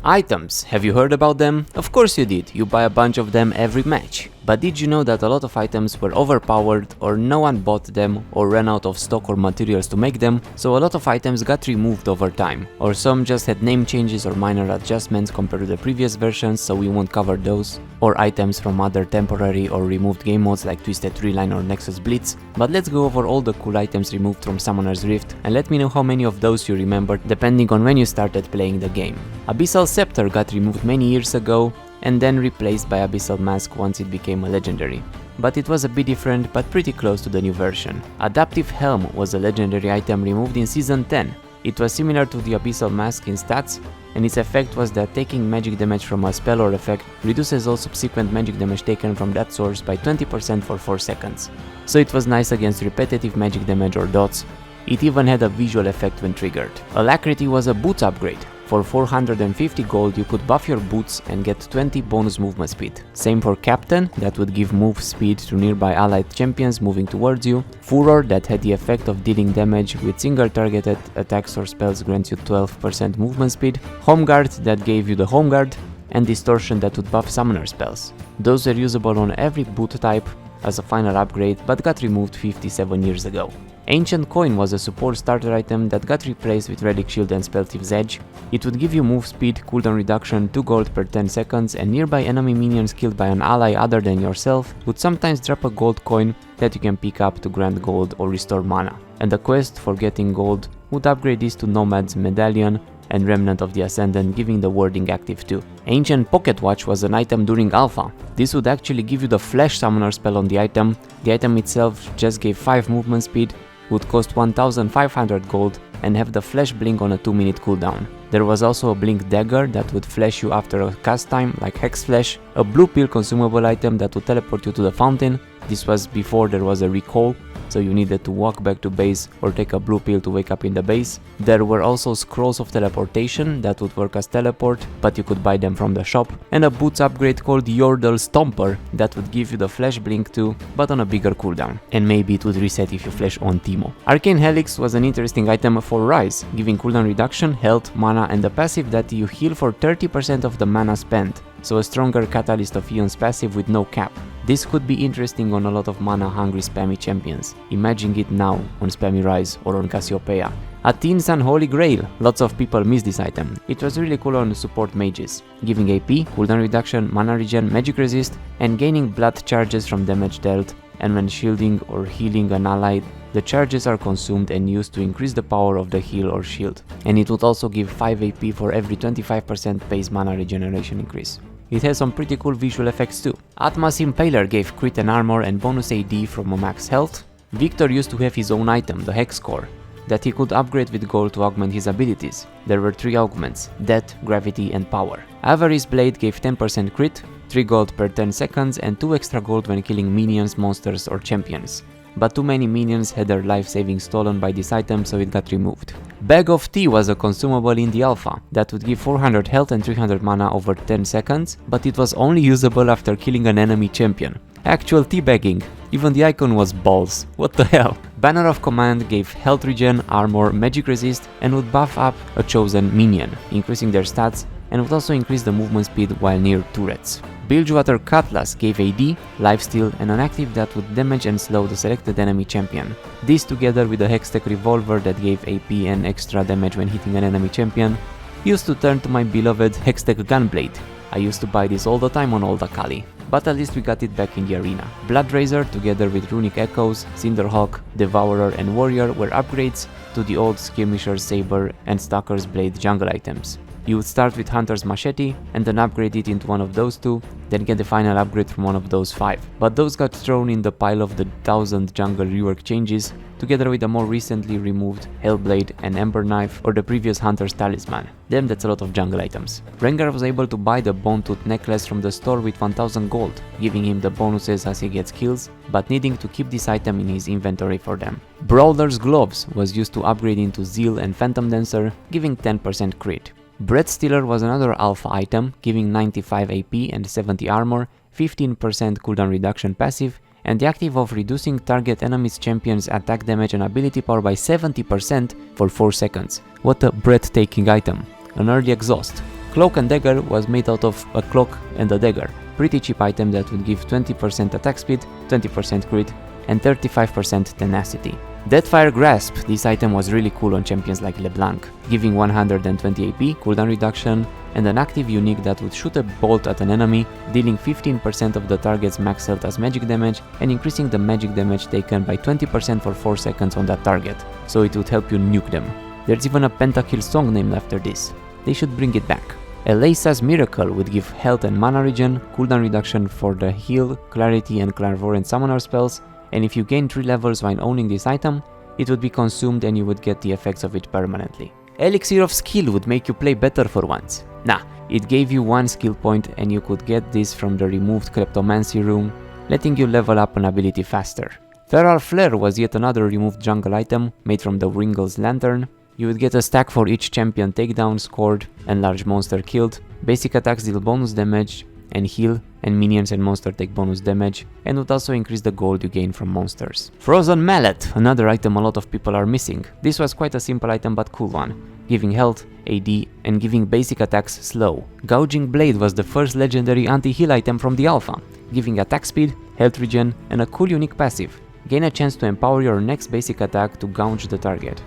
Items, have you heard about them? Of course you did, you buy a bunch of them every match. But did you know that a lot of items were overpowered, or no one bought them, or ran out of stock or materials to make them, so a lot of items got removed over time. Or some just had name changes or minor adjustments compared to the previous versions, so we won't cover those. Or items from other temporary or removed game modes like Twisted Tree Line or Nexus Blitz. But let's go over all the cool items removed from Summoner's Rift, and let me know how many of those you remember depending on when you started playing the game. Abyssal Scepter got removed many years ago, and then replaced by Abyssal Mask once it became a legendary. But it was a bit different, but pretty close to the new version. Adaptive Helm was a legendary item removed in Season 10. It was similar to the Abyssal Mask in stats, and its effect was that taking magic damage from a spell or effect reduces all subsequent magic damage taken from that source by 20% for 4 seconds. So it was nice against repetitive magic damage or dots. It even had a visual effect when triggered. Alacrity was a boots upgrade. For 450 gold you could buff your boots and get 20 bonus movement speed. Same for Captain, that would give move speed to nearby allied champions moving towards you. Furor, that had the effect of dealing damage with single targeted attacks or spells, grants you 12% movement speed. Home Guard, that gave you the Home Guard. And Distortion, that would buff summoner spells. Those were usable on every boot type as a final upgrade, but got removed 57 years ago. Ancient Coin was a support starter item that got replaced with Relic Shield and Spell Thief's Edge. It would give you move speed, cooldown reduction, 2 gold per 10 seconds, and nearby enemy minions killed by an ally other than yourself would sometimes drop a gold coin that you can pick up to grant gold or restore mana. And the quest for getting gold would upgrade this to Nomad's Medallion and Remnant of the Ascendant, giving the wording active too. Ancient Pocket Watch was an item during Alpha. This would actually give you the Flash Summoner spell on the item. The item itself just gave 5 movement speed, would cost 1500 gold and have the flash blink on a 2-minute cooldown. There was also a blink dagger that would flash you after a cast time like Hex Flash, a blue pill consumable item that would teleport you to the fountain. This was before there was a recall, so you needed to walk back to base or take a blue pill to wake up in the base. There were also scrolls of teleportation that would work as teleport, but you could buy them from the shop, and a boots upgrade called Yordle Stomper that would give you the flash blink too, but on a bigger cooldown, and maybe it would reset if you flash on Teemo. Arcane Helix was an interesting item for Rise, giving cooldown reduction, health, mana, and a passive that you heal for 30% of the mana spent, so a stronger catalyst of Eon's passive with no cap. This could be interesting on a lot of mana-hungry spammy champions. Imagine it now on spammy Rise or on Cassiopeia. Athene's Unholy Grail. Lots of people miss this item. It was really cool on support mages, giving AP, cooldown reduction, mana regen, magic resist, and gaining blood charges from damage dealt, and when shielding or healing an ally, the charges are consumed and used to increase the power of the heal or shield. And it would also give 5 AP for every 25% base mana regeneration increase. It has some pretty cool visual effects too. Atma's Impaler gave crit and armor and bonus AD from a max health. Victor used to have his own item, the Hex Core, that he could upgrade with gold to augment his abilities. There were 3 augments, Death, Gravity and Power. Avarice Blade gave 10% crit, 3 gold per 10 seconds and 2 extra gold when killing minions, monsters or champions. But too many minions had their life savings stolen by this item, so it got removed. Bag of Tea was a consumable in the alpha that would give 400 health and 300 mana over 10 seconds, but it was only usable after killing an enemy champion. Actual teabagging. Even the icon was balls. What the hell? Banner of Command gave health regen, armor, magic resist, and would buff up a chosen minion, increasing their stats, and would also increase the movement speed while near turrets. Bilgewater Cutlass gave AD, lifesteal, and an active that would damage and slow the selected enemy champion. This together with a Hextech Revolver that gave AP and extra damage when hitting an enemy champion, used to turn to my beloved Hextech Gunblade. I used to buy this all the time on Old Akali, but at least we got it back in the arena. Bloodraiser together with Runic Echoes, Cinderhawk, Devourer and Warrior were upgrades to the old Skirmisher's Saber and Stalker's Blade jungle items. You would start with Hunter's Machete and then upgrade it into one of those 2, then get the final upgrade from one of those 5. But those got thrown in the pile of the 1000 jungle rework changes, together with the more recently removed Hellblade and Ember Knife or the previous Hunter's Talisman. Damn, that's a lot of jungle items. Rengar was able to buy the Bone Tooth necklace from the store with 1000 gold, giving him the bonuses as he gets kills, but needing to keep this item in his inventory for them. Brawler's Gloves was used to upgrade into Zeal and Phantom Dancer, giving 10% crit. Bread Stealer was another alpha item, giving 95 AP and 70 armor, 15% cooldown reduction passive, and the active of reducing target enemy's champion's attack damage and ability power by 70% for 4 seconds. What a breathtaking item. An early exhaust. Cloak and Dagger was made out of a cloak and a dagger. Pretty cheap item that would give 20% attack speed, 20% crit, and 35% tenacity. Deathfire Grasp, this item was really cool on champions like LeBlanc, giving 120 AP, cooldown reduction, and an active unique that would shoot a bolt at an enemy, dealing 15% of the target's max health as magic damage and increasing the magic damage taken by 20% for 4 seconds on that target, so it would help you nuke them. There's even a pentakill song named after this. They should bring it back. Elisa's Miracle would give health and mana regen, cooldown reduction for the heal, clarity and clairvoyant summoner spells, and if you gain 3 levels while owning this item, it would be consumed and you would get the effects of it permanently. Elixir of Skill would make you play better for once. Nah, it gave you 1 skill point and you could get this from the removed Kleptomancy room, letting you level up an ability faster. Feral Flare was yet another removed jungle item made from the Wringle's Lantern. You would get a stack for each champion takedown scored and large monster killed. Basic attacks deal bonus damage and heal, and minions and monster take bonus damage, and would also increase the gold you gain from monsters. Frozen Mallet, another item a lot of people are missing. This was quite a simple item but cool one, giving health, AD, and giving basic attacks slow. Gouging Blade was the first legendary anti-heal item from the alpha, giving attack speed, health regen, and a cool unique passive. Gain a chance to empower your next basic attack to gouge the target,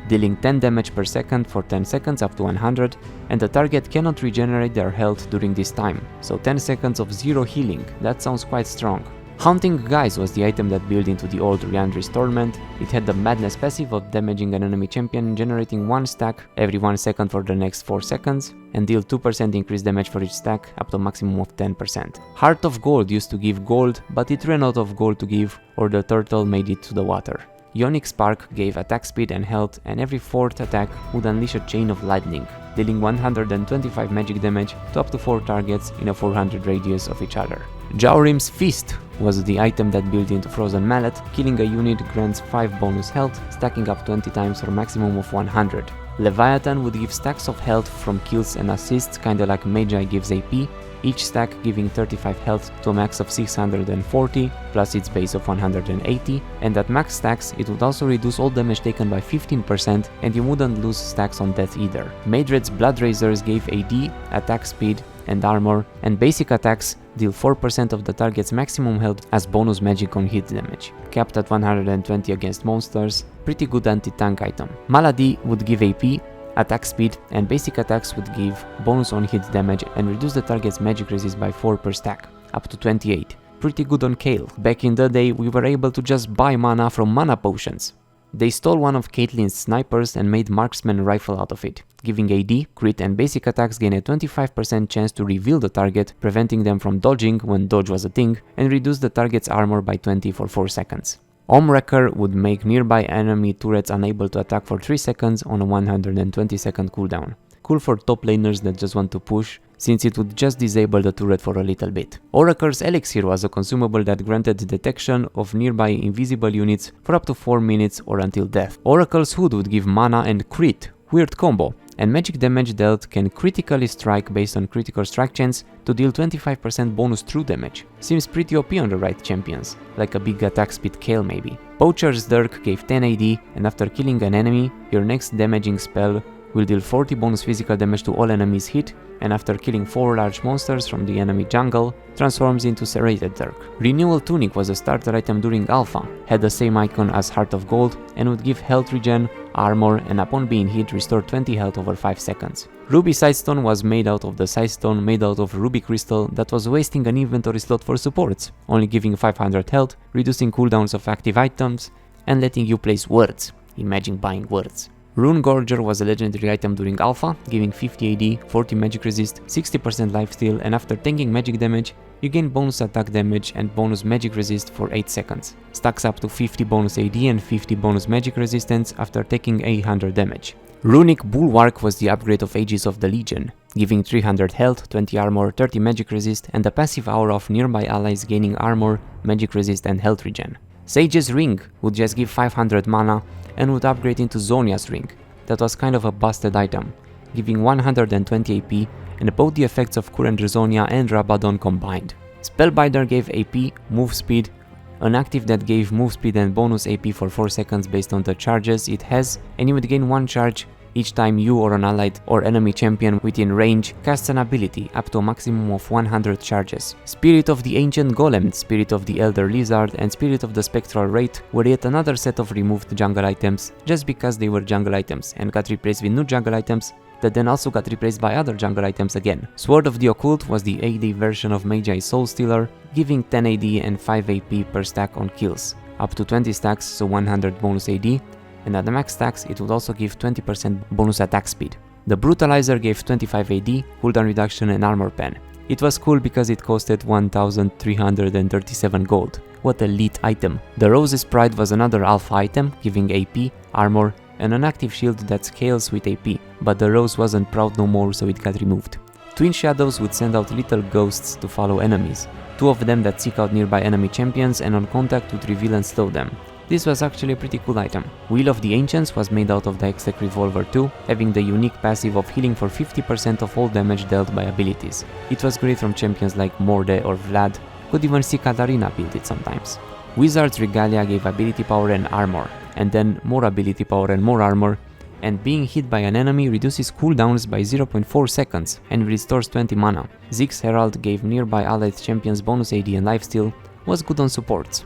dealing 10 damage per second for 10 seconds up to 100, and the target cannot regenerate their health during this time, so 10 seconds of zero healing, that sounds quite strong. Hunting Guys was the item that built into the old Riandri's Torment. It had the Madness passive of damaging an enemy champion, generating 1 stack every 1 second for the next 4 seconds, and deal 2% increased damage for each stack up to a maximum of 10%. Heart of Gold used to give gold, but it ran out of gold to give, or the turtle made it to the water. Ionic Spark gave attack speed and health, and every 4th attack would unleash a chain of lightning, dealing 125 magic damage to up to 4 targets in a 400 radius of each other. Jaurim's Fist was the item that built into Frozen Mallet. Killing a unit grants 5 bonus health, stacking up 20 times for a maximum of 100. Leviathan would give stacks of health from kills and assists, kinda like Mage gives AP, each stack giving 35 health to a max of 640 plus its base of 180, and at max stacks it would also reduce all damage taken by 15% and you wouldn't lose stacks on death either. Madred's Blood Razors gave AD, attack speed and armor, and basic attacks deal 4% of the target's maximum health as bonus magic on hit damage, capped at 120 against monsters. Pretty good anti-tank item. Malady would give AP, attack speed, and basic attacks would give bonus on hit damage and reduce the target's magic resist by 4 per stack, up to 28. Pretty good on Kale. Back in the day we were able to just buy mana from mana potions. They stole one of Caitlyn's snipers and made marksman rifle out of it, giving AD, crit and basic attacks gain a 25% chance to reveal the target, preventing them from dodging when dodge was a thing, and reduce the target's armor by 20 for 4 seconds. Wrecker would make nearby enemy turrets unable to attack for 3 seconds on a 120 second cooldown. Cool for top laners that just want to push, since it would just disable the turret for a little bit. Oracle's Elixir was a consumable that granted detection of nearby invisible units for up to 4 minutes or until death. Oracle's Hood would give mana and crit, weird combo, and magic damage dealt can critically strike based on critical strike chance to deal 25% bonus true damage. Seems pretty OP on the right champions, like a big attack speed Kale maybe. Poacher's Dirk gave 10 AD, and after killing an enemy, your next damaging spell will deal 40 bonus physical damage to all enemies hit, and after killing 4 large monsters from the enemy jungle, transforms into Serrated Dirk. Renewal Tunic was a starter item during Alpha, had the same icon as Heart of Gold, and would give health regen, armor, and upon being hit restore 20 health over 5 seconds. Ruby Sightstone was made out of the Sightstone made out of Ruby Crystal that was wasting an inventory slot for supports, only giving 500 health, reducing cooldowns of active items, and letting you place words. Imagine buying words. Rune Gorger was a legendary item during Alpha, giving 50 AD, 40 magic resist, 60% lifesteal, and after tanking magic damage, you gain bonus attack damage and bonus magic resist for 8 seconds. Stacks up to 50 bonus AD and 50 bonus magic resistance after taking 800 damage. Runic Bulwark was the upgrade of Aegis of the Legion, giving 300 health, 20 armor, 30 magic resist, and a passive aura of nearby allies gaining armor, magic resist, and health regen. Sage's Ring would just give 500 mana and would upgrade into Zhonya's Ring. That was kind of a busted item, giving 120 AP and both the effects of current Zhonya and Rabadon combined. Spellbinder gave AP, move speed, an active that gave move speed and bonus AP for 4 seconds based on the charges it has, and you would gain 1 charge Each time you or an allied or enemy champion within range casts an ability up to a maximum of 100 charges. Spirit of the Ancient Golem, Spirit of the Elder Lizard and Spirit of the Spectral Wraith were yet another set of removed jungle items just because they were jungle items and got replaced with new jungle items that then also got replaced by other jungle items again. Sword of the Occult was the AD version of Mage Soul Stealer, giving 10 AD and 5 AP per stack on kills, up to 20 stacks, so 100 bonus AD, and at the max stacks it would also give 20% bonus attack speed. The Brutalizer gave 25 AD, cooldown reduction and armor pen. It was cool because it costed 1337 gold. What a lit item. The Rose's Pride was another alpha item, giving AP, armor, and an active shield that scales with AP, but the Rose wasn't proud no more, so it got removed. Twin Shadows would send out little ghosts to follow enemies, 2 of them that seek out nearby enemy champions and on contact would reveal and slow them. This was actually a pretty cool item. Wheel of the Ancients was made out of the Hextech Revolver 2, having the unique passive of healing for 50% of all damage dealt by abilities. It was great from champions like Morde or Vlad, could even see Katarina build it sometimes. Wizard's Regalia gave ability power and armor, and then more ability power and more armor, and being hit by an enemy reduces cooldowns by 0.4 seconds and restores 20 mana. Zig's Herald gave nearby allied champions bonus AD and lifesteal, was good on supports.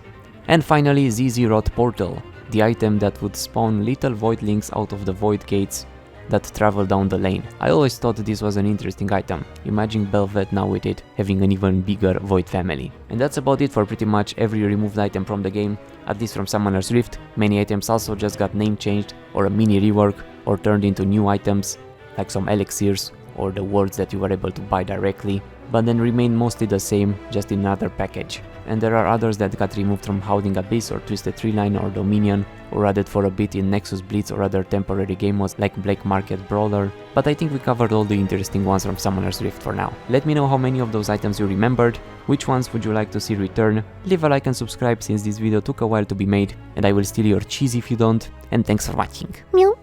And finally ZZ Rot Portal, the item that would spawn little voidlings out of the void gates that travel down the lane. I always thought this was an interesting item. Imagine Bel'Veth now with it having an even bigger void family. And that's about it for pretty much every removed item from the game, at least from Summoner's Rift. Many items also just got name changed or a mini rework or turned into new items like some elixirs or the words that you were able to buy directly, but then remain mostly the same, just in another package. And there are others that got removed from Howling Abyss or Twisted Treeline or Dominion, or added for a bit in Nexus Blitz or other temporary game modes like Black Market Brawler, but I think we covered all the interesting ones from Summoner's Rift for now. Let me know how many of those items you remembered, which ones would you like to see return, leave a like and subscribe since this video took a while to be made, and I will steal your cheese if you don't, and thanks for watching. Meow.